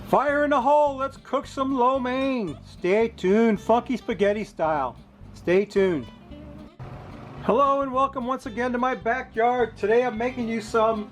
Fire in the hole, let's cook some lo mein. Stay tuned, funky spaghetti style. Stay tuned. Hello and welcome once again to my backyard. Today I'm making you some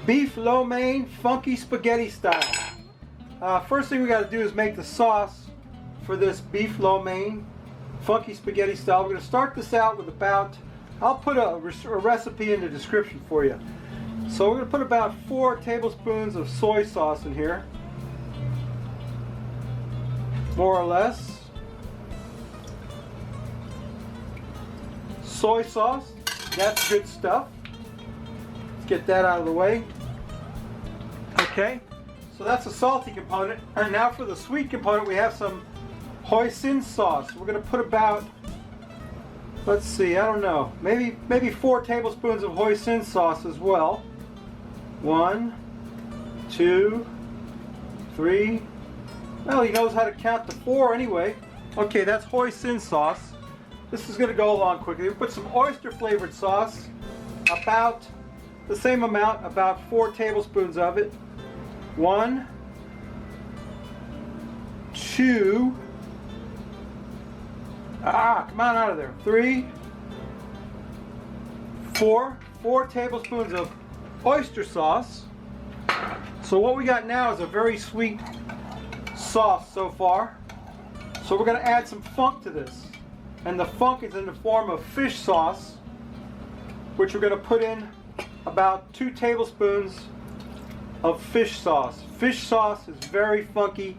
beef lo mein funky spaghetti style. First thing we got to do is make the sauce for this beef lo mein funky spaghetti style. We're going to start this out with about, I'll put a recipe in the description for you. So we're going to put about 4 tablespoons of soy sauce in here. More or less. Soy sauce, that's good stuff. Let's get that out of the way. Okay, so that's the salty component. And now for the sweet component, we have some Hoisin sauce. We're going to put about, let's see, I don't know, maybe 4 tablespoons of Hoisin sauce as well. 1, 2, 3. Well, he knows how to count to 4 anyway. Okay, that's Hoisin sauce. This is going to go along quickly. We put some oyster flavored sauce, about the same amount, about 4 tablespoons of it. 1, 2, come on out of there. 3, 4 tablespoons of oyster sauce. So what we got now is a very sweet sauce so far. So we're going to add some funk to this. And the funk is in the form of fish sauce, which we're going to put in about 2 tablespoons of fish sauce. Fish sauce is very funky.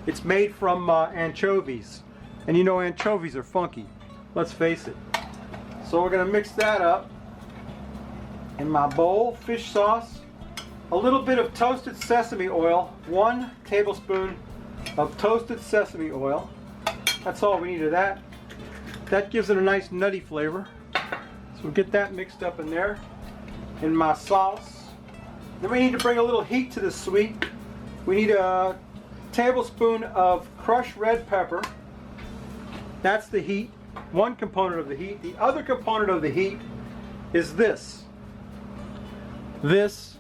It's made from anchovies. And you know anchovies are funky. Let's face it. So we're going to mix that up in my bowl. Fish sauce. A little bit of toasted sesame oil. 1 tablespoon of toasted sesame oil. That's all we need of that. That gives it a nice nutty flavor. So we'll get that mixed up in there in my sauce. Then we need to bring a little heat to this sweet. We need a tablespoon of crushed red pepper. That's the heat, one component of the heat. The other component of the heat is this. This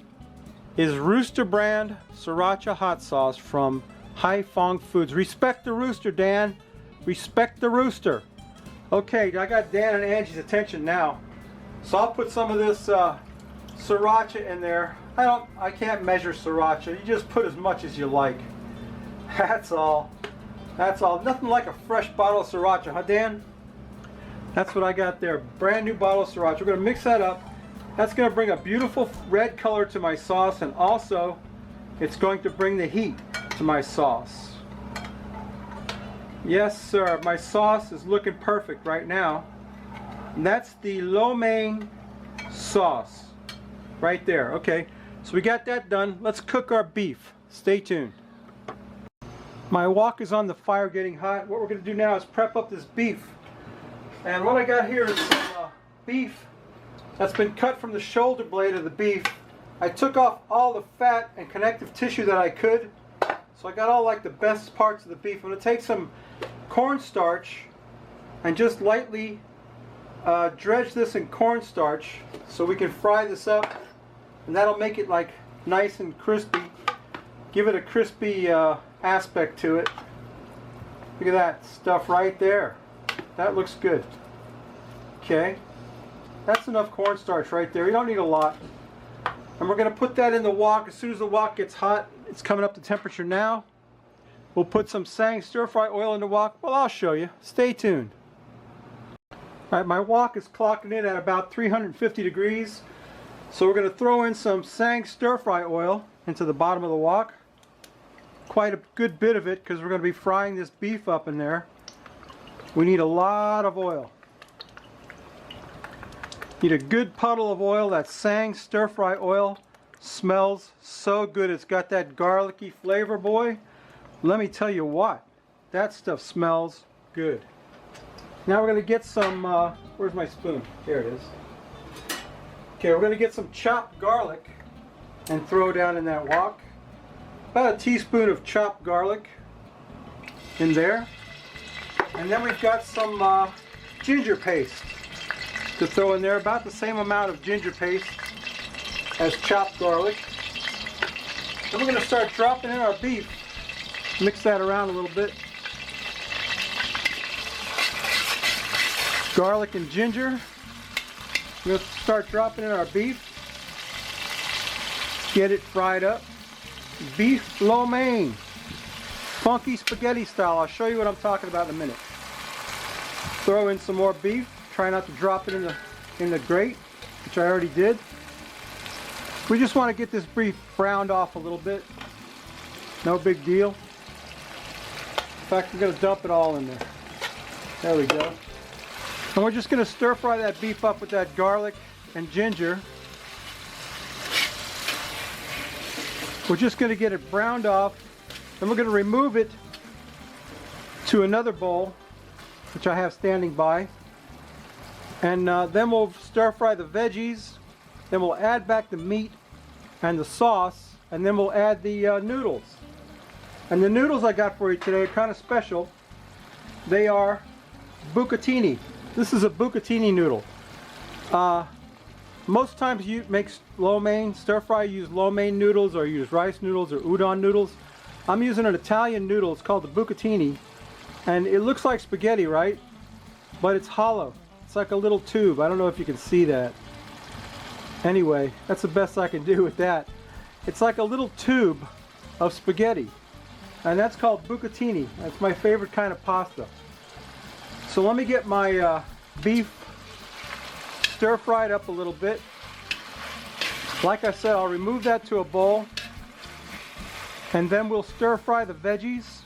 is Rooster brand sriracha hot sauce from Hoisin Foods. Respect the rooster, Dan. Respect the rooster. Okay, I got Dan and Angie's attention now. So I'll put some of this sriracha in there. I can't measure sriracha. You just put as much as you like. That's all. That's all. Nothing like a fresh bottle of sriracha, huh, Dan? That's what I got there. Brand new bottle of sriracha. We're going to mix that up. That's going to bring a beautiful red color to my sauce, and also it's going to bring the heat to my sauce. Yes, sir. My sauce is looking perfect right now. And that's the lo mein sauce right there. Okay, so we got that done. Let's cook our beef. Stay tuned. My wok is on the fire getting hot. What we're going to do now is prep up this beef. And what I got here is some beef that's been cut from the shoulder blade of the beef. I took off all the fat and connective tissue that I could. So I got all like the best parts of the beef. I'm going to take some cornstarch and just lightly dredge this in cornstarch so we can fry this up, and that'll make it like nice and crispy. Give it a crispy aspect to it. Look at that stuff right there. That looks good. Okay, that's enough cornstarch right there. You don't need a lot. And we're going to put that in the wok. As soon as the wok gets hot, it's coming up to temperature now. We'll put some stir-fry oil in the wok. Well, I'll show you. Stay tuned. Alright, my wok is clocking in at about 350 degrees. So we're going to throw in some stir-fry oil into the bottom of the wok. Quite a good bit of it because we're going to be frying this beef up in there. We need a lot of oil. Need a good puddle of oil. That stir-fry oil smells so good. It's got that garlicky flavor, boy. Let me tell you what, that stuff smells good. Now we're going to get some, where's my spoon? Here it is. Okay, we're going to get some chopped garlic and throw down in that wok. About a teaspoon of chopped garlic in there. And then we've got some ginger paste to throw in there, about the same amount of ginger paste as chopped garlic. Then we're going to start dropping in our beef. Mix that around a little bit. Garlic and ginger. We're going to start dropping in our beef. Get it fried up. Beef lo mein. Funky spaghetti style. I'll show you what I'm talking about in a minute. Throw in some more beef. Try not to drop it in the grate, which I already did. We just want to get this beef browned off a little bit. No big deal. In fact, we're going to dump it all in there. There we go. And we're just going to stir fry that beef up with that garlic and ginger. We're just going to get it browned off. Then we're going to remove it to another bowl, which I have standing by. And then we'll stir fry the veggies. Then we'll add back the meat and the sauce. And then we'll add the noodles. And the noodles I got for you today are kind of special. They are bucatini. This is a bucatini noodle. Most times you make lo mein, stir fry, you use lo mein noodles or use rice noodles or udon noodles. I'm using an Italian noodle. It's called the bucatini. And it looks like spaghetti, right? But it's hollow. It's like a little tube. I don't know if you can see that. Anyway, that's the best I can do with that. It's like a little tube of spaghetti. And that's called bucatini. That's my favorite kind of pasta. So let me get my beef stir fried up a little bit. Like I said, I'll remove that to a bowl. And then we'll stir fry the veggies.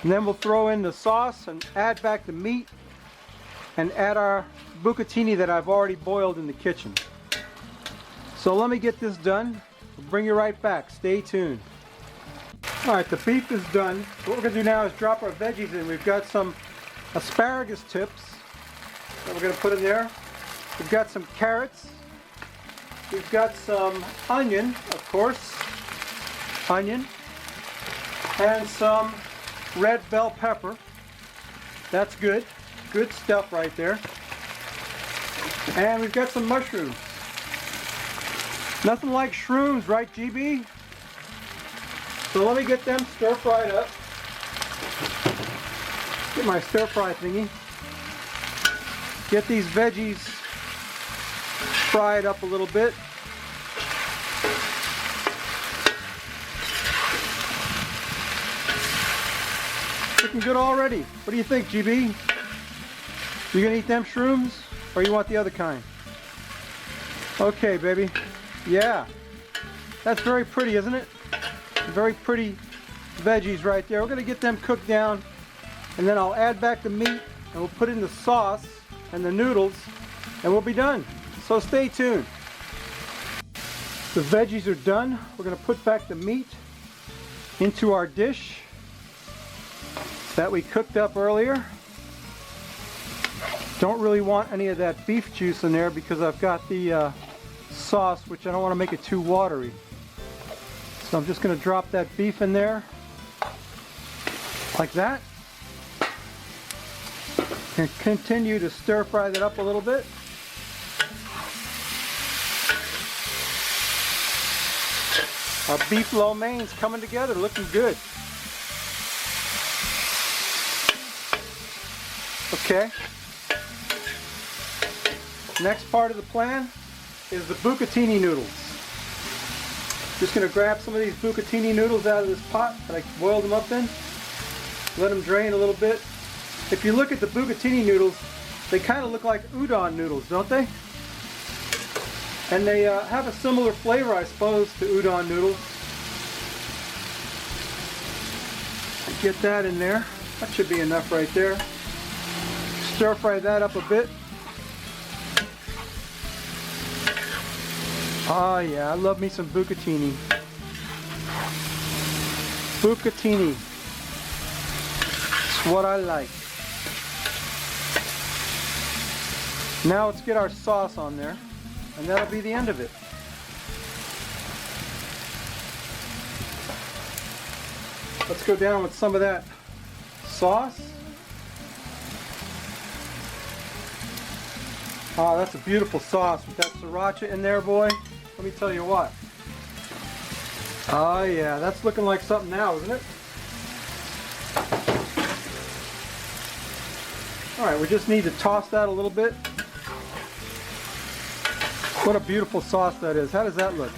And then we'll throw in the sauce and add back the meat. And add our bucatini that I've already boiled in the kitchen. So let me get this done. We'll bring you right back. Stay tuned. Alright, the beef is done. What we're going to do now is drop our veggies in. We've got some asparagus tips that we're going to put in there. We've got some carrots. We've got some onion, of course. Onion. And some red bell pepper. That's good. Good stuff right there. And we've got some mushrooms. Nothing like shrooms, right, GB? So let me get them stir fried up. Get my stir fry thingy. Get these veggies fried up a little bit. Looking good already. What do you think, GB? You gonna eat them shrooms, or you want the other kind? Okay, baby. Yeah. That's very pretty, isn't it? Very pretty veggies right there. We're gonna get them cooked down, and then I'll add back the meat, and we'll put in the sauce and the noodles, and we'll be done. So stay tuned. The veggies are done. We're gonna put back the meat into our dish that we cooked up earlier. Don't really want any of that beef juice in there because I've got the sauce, which I don't want to make it too watery. So I'm just going to drop that beef in there like that and continue to stir fry that up a little bit. Our beef lo mein's coming together, looking good. Okay. Next part of the plan is the bucatini noodles. Just going to grab some of these bucatini noodles out of this pot that I boiled them up in. Let them drain a little bit. If you look at the bucatini noodles, they kind of look like udon noodles, don't they? And they have a similar flavor, I suppose, to udon noodles. Get that in there. That should be enough right there. Stir fry that up a bit. Oh yeah, I love me some bucatini. Bucatini. It's what I like. Now let's get our sauce on there, and that'll be the end of it. Let's go down with some of that sauce. Oh, that's a beautiful sauce with that sriracha in there, boy. Let me tell you what. Oh yeah, that's looking like something now, isn't it? All right, we just need to toss that a little bit. What a beautiful sauce that is. How does that look?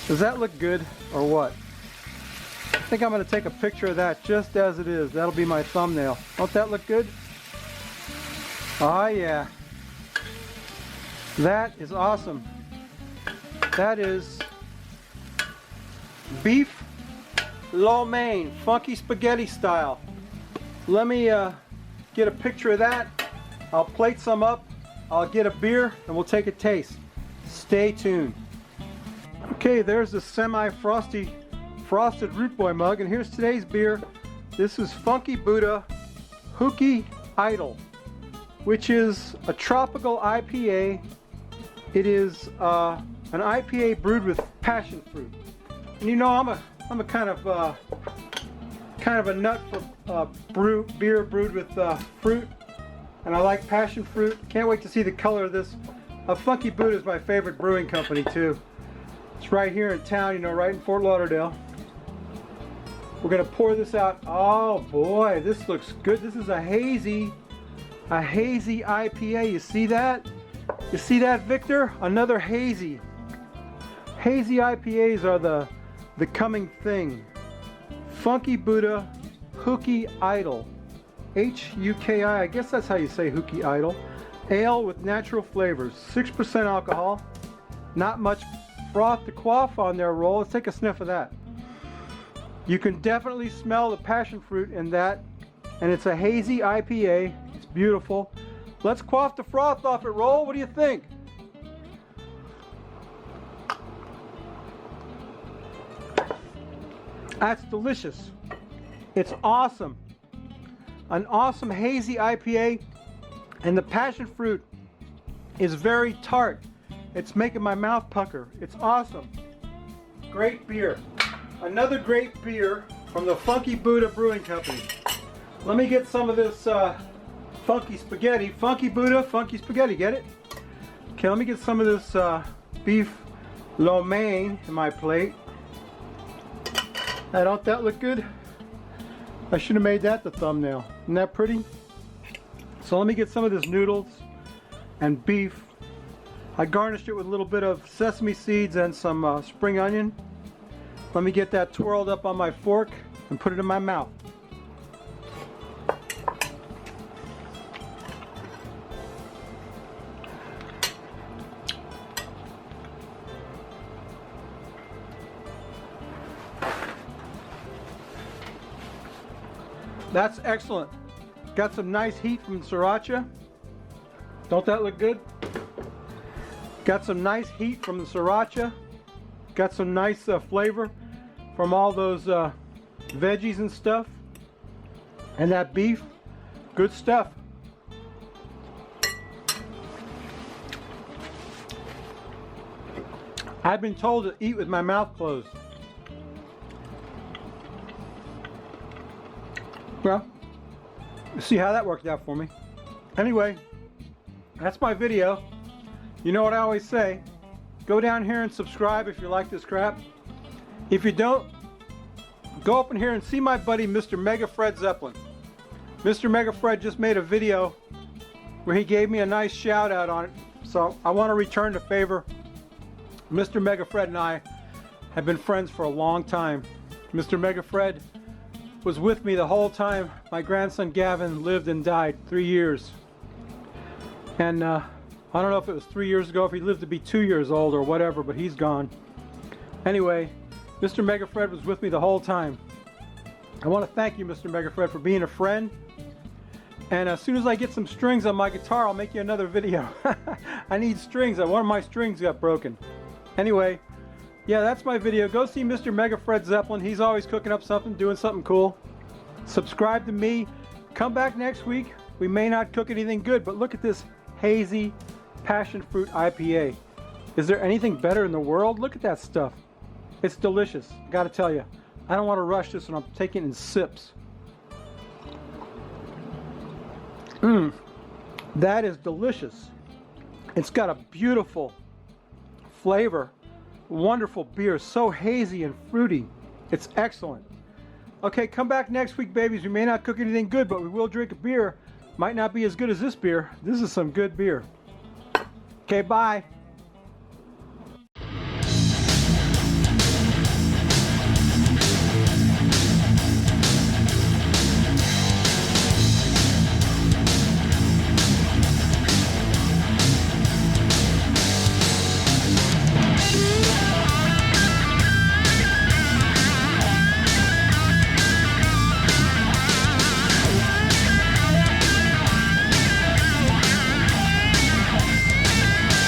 Does that look good or what? I think I'm going to take a picture of that just as it is. That'll be my thumbnail. Don't that look good? Oh yeah. That is awesome. That is beef lo mein, funky spaghetti style. Let me get a picture of that. I'll plate some up. I'll get a beer and we'll take a taste. Stay tuned. Okay, there's the semi-frosted root boy mug, and here's today's beer. This is Funky Buddha Hooky Idol, which is a tropical IPA. It is an IPA brewed with passion fruit. And you know, I'm a kind of a nut for beer brewed with fruit, and I like passion fruit. Can't wait to see the color of this. Funky Buddha is my favorite brewing company too. It's right here in town, you know, right in Fort Lauderdale. We're gonna pour this out. Oh boy, this looks good. This is a hazy IPA. You see that? You see that, Victor? Another hazy. Hazy IPAs are the coming thing. Funky Buddha Hooky Idol. H-U-K-I, I guess that's how you say Hooky Idol. Ale with natural flavors. 6% alcohol. Not much froth to quaff on their roll. Let's take a sniff of that. You can definitely smell the passion fruit in that, and it's a hazy IPA. It's beautiful. Let's quaff the froth off it, Roll. What do you think? That's delicious. It's awesome. An awesome hazy IPA, and the passion fruit is very tart. It's making my mouth pucker. It's awesome. Great beer. Another great beer from the Funky Buddha Brewing Company. Let me get some of this funky spaghetti. Funky Buddha, funky spaghetti, get it? Okay, let me get some of this beef lo mein in my plate. Now, don't that look good? I should have made that the thumbnail. Isn't that pretty? So let me get some of this noodles and beef. I garnished it with a little bit of sesame seeds and some spring onion. Let me get that twirled up on my fork and put it in my mouth. That's excellent. Got some nice heat from sriracha. Don't that look good? Got some nice heat from the sriracha. Got some nice flavor from all those veggies and stuff. And that beef. Good stuff. I've been told to eat with my mouth closed. Well, see how that worked out for me. Anyway, that's my video. You know what I always say. Go down here and subscribe if you like this crap. If you don't, go up in here and see my buddy Mr. Mega Fred Zeppelin. Mr. Mega Fred just made a video where he gave me a nice shout out on it. So I want to return the favor. Mr. Mega Fred and I have been friends for a long time. Mr. Mega Fred was with me the whole time my grandson Gavin lived and died. 3 years. And I don't know if it was 3 years ago, if he lived to be 2 years old or whatever, but he's gone. Anyway, Mr. Mega Fred was with me the whole time. I want to thank you, Mr. Mega Fred, for being a friend. And as soon as I get some strings on my guitar, I'll make you another video. I need strings. One of my strings got broken. Anyway, yeah, that's my video. Go see Mr. Mega Fred Zeppelin. He's always cooking up something, doing something cool. Subscribe to me. Come back next week. We may not cook anything good, but look at this hazy passion fruit IPA. Is there anything better in the world? Look at that stuff. It's delicious. Gotta tell you. I don't want to rush this when I'm taking it in sips. That is delicious. It's got a beautiful flavor wonderful beer. So hazy and fruity. It's excellent. Okay, come back next week, babies. We may not cook anything good, but we will drink a beer. Might not be as good as this beer. This is some good beer. Okay, bye.